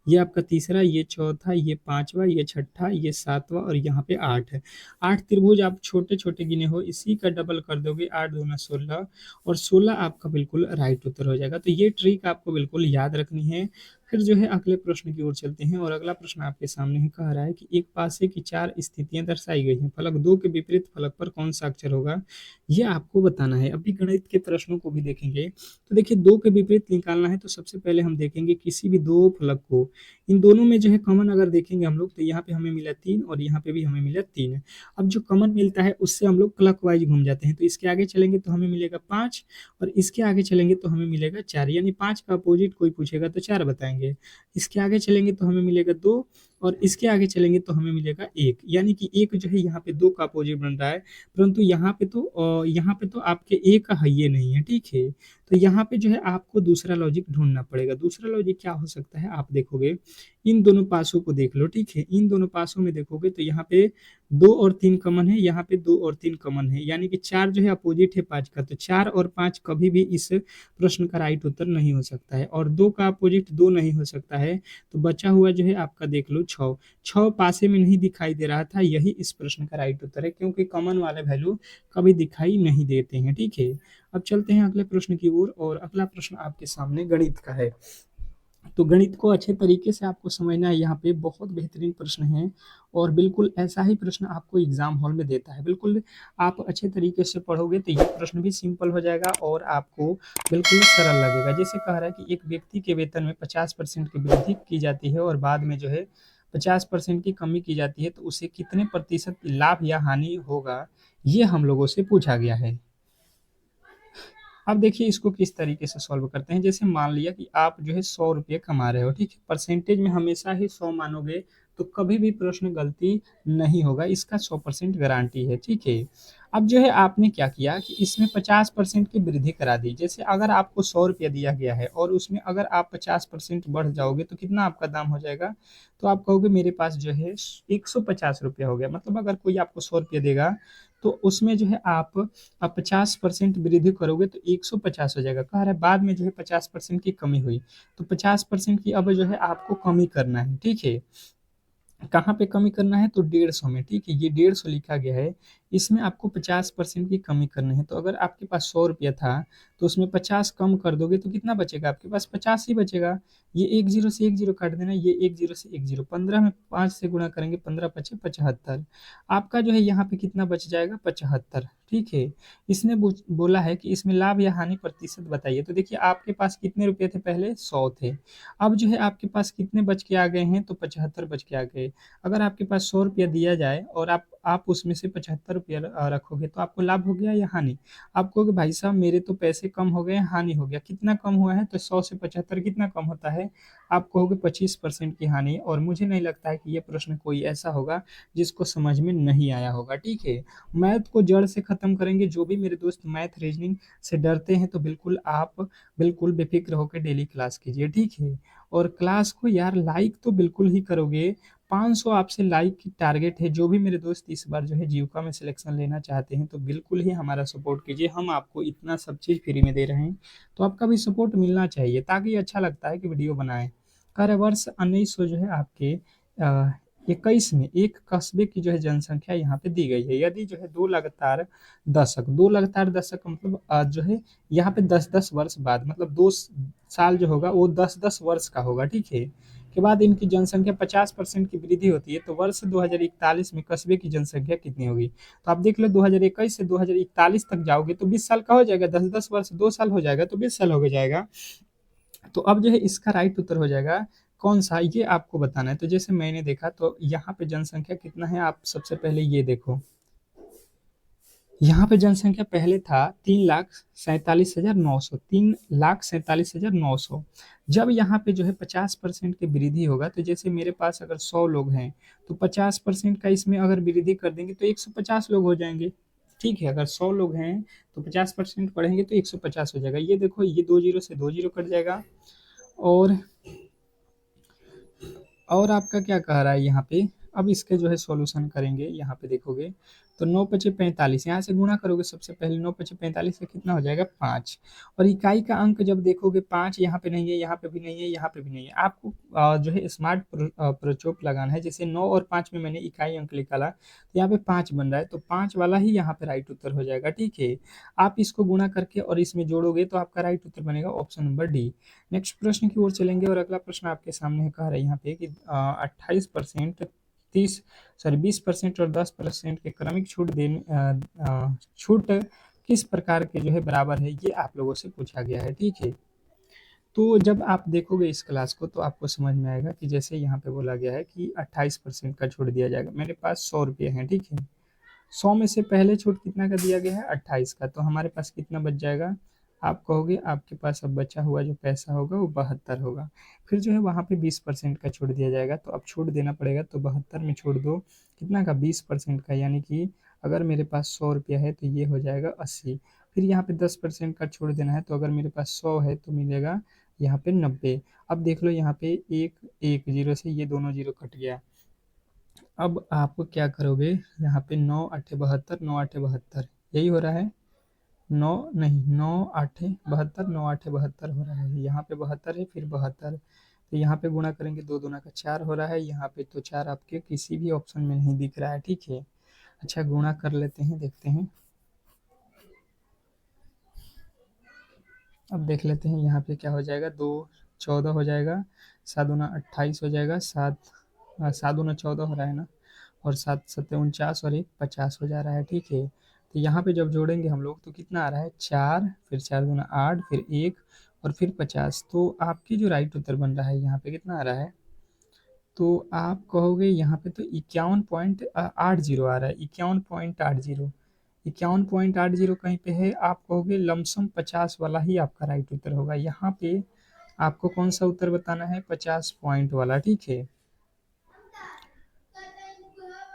ये आपका तीसरा, ये चौथा, ये पाँचवा, ये छठा, ये सातवां और यहाँ पे 8 है। 8 त्रिभुज आप छोटे-छोटे गिने हो, इसी का डबल कर दोगे, 8 दूना 16 और 16 आपका बिल्कुल राइट उत्तर हो जाएगा। तो ये ट्रिक आपको बिल्कुल याद रखनी है। फिर जो है अगले प्रश्न की ओर चलते हैं और अगला प्रश्न आपके सामने है, कह रहा है कि एक पासे की 4 स्थितियां दर्शाई गई हैं। फलक 2 के विपरीत फलक पर कौन सा अक्षर होगा? ये आपको बताना है। अभी गणित के प्रश्नों को भी देखेंगे। तो देखिए 2 के विपरीत निकालना है तो सबसे पहले हम देखेंगे किसी भी 2 फलक को, इन दोनों में जो है कॉमन अगर देखेंगे हम लोग तो यहाँ पे हमें मिला 3 और यहाँ पे भी हमें मिला 3। अब जो कॉमन मिलता है उससे हम लोग क्लॉकवाइज घूम जाते हैं। तो इसके आगे चलेंगे तो हमें मिलेगा 5 और इसके आगे चलेंगे तो हमें मिलेगा 4, यानी 5 का अपोजिट कोई पूछेगा तो 4 बताएंगे। इसके आगे चलेंगे तो हमें मिलेगा 2 और इसके आगे चलेंगे तो हमें मिलेगा 1, यानी कि 1 जो है यहाँ पे 2 का अपोजिट बन रहा है। परंतु यहाँ पे तो आपके 1 है ये नहीं है, ठीक है। तो यहाँ पे जो है आपको दूसरा लॉजिक ढूंढना पड़ेगा। दूसरा लॉजिक क्या हो सकता है, आप देखोगे इन दोनों पासों को देख लो, ठीक है। इन दोनों पासों में देखोगे तो यहाँ पे 2 और 3 कॉमन है, यहाँ पे 2 और 3 कॉमन है, यानी कि 4 जो है अपोजिट है 5 का। तो 4 और 5 कभी भी इस प्रश्न का राइट उत्तर नहीं हो सकता है और 2 का अपोजिट 2 नहीं हो सकता है। तो बचा हुआ जो है आपका देख लो 6, 6 पासे में नहीं दिखाई दे रहा था, यही इस प्रश्न का राइट उत्तर है, क्योंकि कॉमन वाले वैल्यू कभी दिखाई नहीं देते हैं, ठीक है। अब चलते हैं अगले प्रश्न की ओर और अगला प्रश्न आपके सामने गणित का है। तो गणित को अच्छे तरीके से आपको समझना है, यहाँ पे बहुत बेहतरीन प्रश्न है और बिल्कुल ऐसा ही प्रश्न आपको एग्जाम हॉल में देता है। बिल्कुल आप अच्छे तरीके से पढ़ोगे तो ये प्रश्न भी सिंपल हो जाएगा और आपको बिल्कुल सरल लगेगा। जैसे कह रहा है कि एक व्यक्ति के वेतन में 50% की वृद्धि की जाती है और बाद में जो है 50% की कमी की जाती है, तो उसे कितने प्रतिशत लाभ या हानि होगा, ये हम लोगों से पूछा गया है। अब देखिए इसको किस तरीके से सॉल्व करते हैं। जैसे मान लिया कि आप जो है 100 रुपये कमा रहे हो, ठीक है। परसेंटेज में हमेशा ही 100 मानोगे तो कभी भी प्रश्न गलती नहीं होगा, इसका 100% गारंटी है, ठीक है। अब जो है आपने क्या किया कि इसमें 50% की वृद्धि करा दी। जैसे अगर आपको 100 रुपया दिया गया है और उसमें अगर आप 50% बढ़ जाओगे तो कितना आपका दाम हो जाएगा? तो आप कहोगे मेरे पास जो है 150 रुपया हो गया। मतलब अगर कोई आपको 100 रुपया देगा तो उसमें जो है आप 50% वृद्धि करोगे तो 150 हो जाएगा। कह रहा है बाद में जो है 50% की कमी हुई, तो 50% की अब जो है आपको कमी करना है, ठीक है। कहाँ पे कमी करना है? तो 150 में, ठीक है। ये 150 लिखा गया है, इसमें आपको 50% की कमी करनी है। तो अगर आपके पास 100 रुपया था तो उसमें 50 कम कर दोगे तो कितना बचेगा? आपके पास 50 ही बचेगा। ये एक जीरो से एक जीरो काट देना, ये एक जीरो से एक जीरो, 15 में 5 से गुणा करेंगे, 15 पचे 75। आपका जो है यहाँ पे कितना बच जाएगा? 75, ठीक है। इसने बोला है कि इसमें लाभ या हानि प्रतिशत बताइए। तो देखिए आपके पास कितने रुपए थे? पहले 100 थे। अब जो है आपके पास कितने बच के आ गए हैं? तो 75 बच के आ गए। अगर आपके पास 100 रुपया दिया जाए और आप उसमें से 75 रुपया रखोगे तो आपको लाभ हो गया या हानि? आप कहोगे भाई साहब मेरे तो पैसे कम हो गए, हानि हो गया। कितना कम हुआ है? तो 100 से 75 कितना कम होता है? आप कहोगे 25% की हानि। और मुझे नहीं लगता है कि ये प्रश्न कोई ऐसा होगा जिसको समझ में नहीं आया होगा, ठीक है। मैथ को जड़ से खत्म करेंगे। जो भी मेरे दोस्त मैथ रीजनिंग से डरते हैं तो बिल्कुल आप बिल्कुल बेफिक्र होकर डेली क्लास कीजिए, ठीक है। और क्लास को यार लाइक तो बिल्कुल ही करोगे। 500 आपसे लाइक की टारगेट है। जो भी मेरे दोस्त इस बार जो है जीविका में सिलेक्शन लेना चाहते हैं तो बिल्कुल ही हमारा सपोर्ट कीजिए। हम आपको इतना सब चीज़ फ्री में दे रहे हैं तो आपका भी सपोर्ट मिलना चाहिए, ताकि अच्छा लगता है कि वीडियो बनाएं। कार्य वर्ष 1900 जो है आपके 21 में एक कस्बे की जो है जनसंख्या यहाँ पे दी गई है। यदि जो है दो लगातार दशक मतलब जो है यहाँ पे 10-10 वर्ष बाद, मतलब 2 साल जो होगा वो 10-10 वर्ष का होगा, ठीक है। के बाद इनकी जनसंख्या 50% की वृद्धि होती है तो वर्ष 2041 में कस्बे की जनसंख्या कितनी होगी? तो आप देख लो 2021 से 2041 तक जाओगे तो 20 साल का हो जाएगा, 10-10 वर्ष 2 साल हो जाएगा तो 20 साल हो जाएगा। तो अब जो है इसका राइट उत्तर हो जाएगा कौन सा, ये आपको बताना है। तो जैसे मैंने देखा तो यहाँ पे जनसंख्या कितना है, आप सबसे पहले ये देखो। यहाँ पे जनसंख्या पहले था 3,47,900, 3,47,900। जब यहाँ पे जो है 50% की वृद्धि होगा, तो जैसे मेरे पास अगर 100 लोग हैं तो 50% का इसमें अगर वृद्धि कर देंगे तो 150 लोग हो जाएंगे, ठीक है। अगर 100 लोग हैं तो 50% बढ़ेंगे तो 150 हो जाएगा। ये देखो, ये 2 जीरो से 2 जीरो कट जाएगा और और आपका क्या कह रहा है यहाँ पे, अब इसके जो है सॉल्यूशन करेंगे, यहाँ पे देखोगे तो 9 पचे 45, यहाँ से गुणा करोगे सबसे पहले, 9 पचे 45 से कितना हो जाएगा 5। और इकाई का अंक जब देखोगे 5 यहाँ पे नहीं है, यहाँ पे भी नहीं है, यहाँ पे भी नहीं है, आपको जो है स्मार्ट प्रचोप लगाना है। जैसे 9 और 5 में मैंने इकाई अंक निकाला तो यहाँ पे 5 बन रहा है, तो 5 वाला ही यहाँ पे राइट उत्तर हो जाएगा। ठीक है, आप इसको गुणा करके और इसमें जोड़ोगे तो आपका राइट उत्तर बनेगा ऑप्शन नंबर डी। नेक्स्ट प्रश्न की ओर चलेंगे और अगला प्रश्न आपके सामने कह रहा है यहाँ पे कि 28%, 20% और 10% के क्रमिक छूट किस प्रकार के जो है बराबर है, ये आप लोगों से पूछा गया है। ठीक है, तो जब आप देखोगे इस क्लास को तो आपको समझ में आएगा कि जैसे यहाँ पे बोला गया है कि 28% का छूट दिया जाएगा, मेरे पास 100 रुपये हैं। ठीक है, 100 में से पहले छूट कितना का दिया गया है 28 का, तो हमारे पास कितना बच जाएगा, आप कहोगे आपके पास अब बचा हुआ जो पैसा होगा वो 72 होगा। फिर जो है वहाँ पे 20% का छूट दिया जाएगा, तो अब छूट देना पड़ेगा, तो 72 में छोड़ दो कितना का 20% का, यानी कि अगर मेरे पास 100 रुपया है तो ये हो जाएगा 80। फिर यहाँ पे 10% का छोड़ देना है, तो अगर मेरे पास 100 है तो मिलेगा यहाँ पे 90। अब देख लो यहाँ पे एक एक जीरो से ये दोनों जीरो कट गया। अब आप क्या करोगे, यहाँ पे 9 आठे 72, 9 आठे 72 यही हो रहा है, 9 नहीं 9 आठे 72, 9 आठे 72 हो रहा है, यहाँ पे 72 है फिर 72, तो यहाँ पे गुणा करेंगे 2 दूना का 4 हो रहा है, यहाँ पे तो 4 आपके किसी भी ऑप्शन में नहीं दिख रहा है। ठीक है, अच्छा गुणा कर लेते हैं, देखते हैं। अब देख लेते हैं यहाँ पे क्या हो जाएगा, 2 14 हो जाएगा, 7 दूना 28 हो जाएगा, 7 दूना 14 हो रहा है ना, और 7 सत्ते 49 और 1 50 हो जा रहा है। ठीक है, तो यहाँ पे जब जोड़ेंगे हम लोग तो कितना आ रहा है 4, फिर 4 दूना 8, फिर 1 और फिर 50, तो आपकी जो राइट उत्तर बन रहा है यहाँ पे कितना आ रहा है, तो आप कहोगे यहाँ पे तो 51.80 आ रहा है, 51.80, 51.80 कहीं पे है, आप कहोगे लमसम 50 वाला ही आपका राइट उत्तर होगा। यहाँ पे आपको कौन सा उत्तर बताना है, 50 पॉइंट वाला। ठीक है,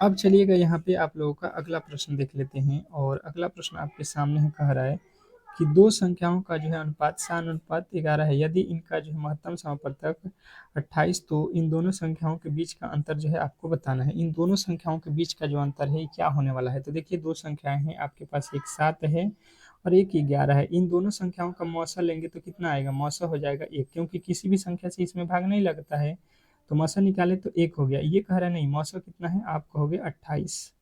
अब चलिएगा यहाँ पे आप लोगों का अगला प्रश्न देख लेते हैं, और अगला प्रश्न आपके सामने है, कह रहा है कि दो संख्याओं का जो है अनुपात 7:11 है, यदि इनका जो है महत्तम समापवर्तक 28, तो इन दोनों संख्याओं के बीच का अंतर जो है आपको बताना है। इन दोनों संख्याओं के बीच का जो अंतर है क्या होने वाला है, तो देखिए दो संख्याएं हैं आपके पास, एक 7 है और एक 11 है, इन दोनों संख्याओं का मौसा लेंगे तो कितना आएगा, मौसा हो जाएगा 1, क्योंकि किसी भी संख्या से इसमें भाग नहीं लगता है, तो मौसा निकाले तो 1 हो गया। ये कह रहा है नहीं मौसा कितना है, आप कहोगे 28,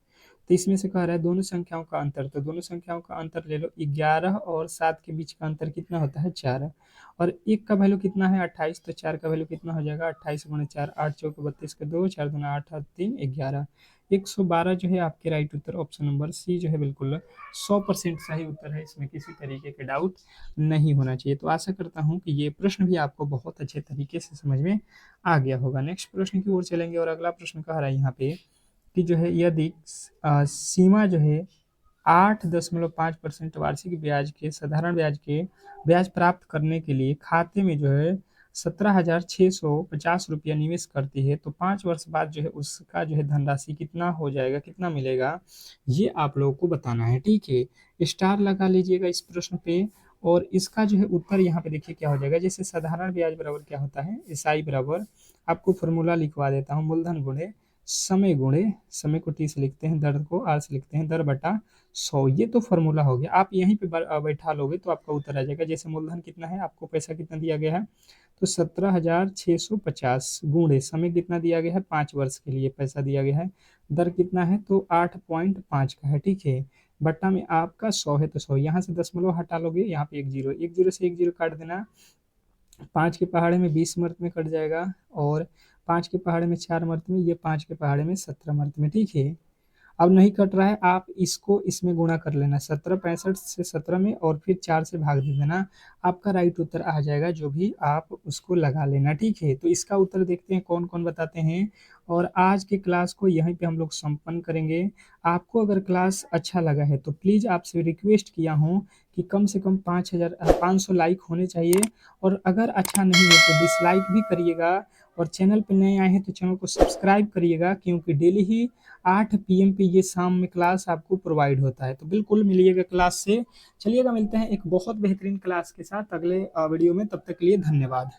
तो इसमें से कह रहा है दोनों संख्याओं का अंतर, तो दोनों संख्याओं का अंतर ले लो, 11 और 7 के बीच का अंतर कितना होता है 4, और 1 का वैल्यू कितना है 28, तो 4 का वैल्यू कितना हो जाएगा 28 गुणे 4, 8 चौक 32 का 2, 4 दूना 8 और 3 11, 112 जो है आपके राइट उत्तर ऑप्शन नंबर सी जो है बिल्कुल 100% सही उत्तर है, इसमें किसी तरीके के डाउट नहीं होना चाहिए। तो आशा करता हूँ कि ये प्रश्न भी आपको बहुत अच्छे तरीके से समझ में आ गया होगा। नेक्स्ट प्रश्न की ओर चलेंगे और अगला प्रश्न कह रहा है यहाँ पे कि जो है यदि सीमा जो है 8.5% वार्षिक ब्याज के साधारण ब्याज प्राप्त करने के लिए खाते में जो है 17,650 निवेश करती है, तो 5 वर्ष बाद जो है उसका जो है धनराशि कितना हो जाएगा, कितना मिलेगा, ये आप लोगों को बताना है। ठीक है, स्टार लगा लीजिएगा इस प्रश्न पे, और इसका जो है उत्तर यहाँ पे देखिए क्या हो जाएगा। जैसे साधारण ब्याज बराबर क्या होता है, एसआई बराबर, आपको फॉर्मूला लिखवा देता हूँ, मूलधन गुणे समय को टी से लिखते हैं, दर को आर से लिखते हैं, दर बटा 100, ये तो फॉर्मूला हो गया। आप यहीं पे बैठा लोगे तो आपका उत्तर आ जाएगा। जैसे मूलधन कितना है, आपको पैसा कितना दिया गया है, तो 17,650 गुणे समय कितना दिया गया है, 5 वर्ष के लिए पैसा दिया गया है, दर कितना है तो 8.5 का है। ठीक है, बट्टा में आपका 100 है तो 100, यहाँ से दशमलव हटा लोगे, यहाँ पे एक जीरो, एक जीरो से एक जीरो काट देना, 5 के पहाड़े में 20 मर्द में कट जाएगा, और 5 के पहाड़े में 4 मर्द में, ये 5 के पहाड़े में 17 मर्द में। ठीक है, अब नहीं कट रहा है, आप इसको इसमें गुणा कर लेना, 17 से 17 में, और फिर 4 से भाग दे देना, आपका राइट उत्तर आ जाएगा, जो भी आप उसको लगा लेना। ठीक है, तो इसका उत्तर देखते हैं कौन कौन बताते हैं, और आज के क्लास को यहीं पे हम लोग संपन्न करेंगे। आपको अगर क्लास अच्छा लगा है तो प्लीज़ आपसे रिक्वेस्ट किया हूँ कि कम से कम 500 लाइक होने चाहिए, और अगर अच्छा नहीं है तो डिसलाइक भी करिएगा, और चैनल पे नए आए हैं तो चैनल को सब्सक्राइब करिएगा, क्योंकि डेली ही 8 PM पे ये शाम में क्लास आपको प्रोवाइड होता है। तो बिल्कुल मिलिएगा क्लास से। चलिएगा, मिलते हैं एक बहुत बेहतरीन क्लास के साथ अगले वीडियो में, तब तक के लिए धन्यवाद।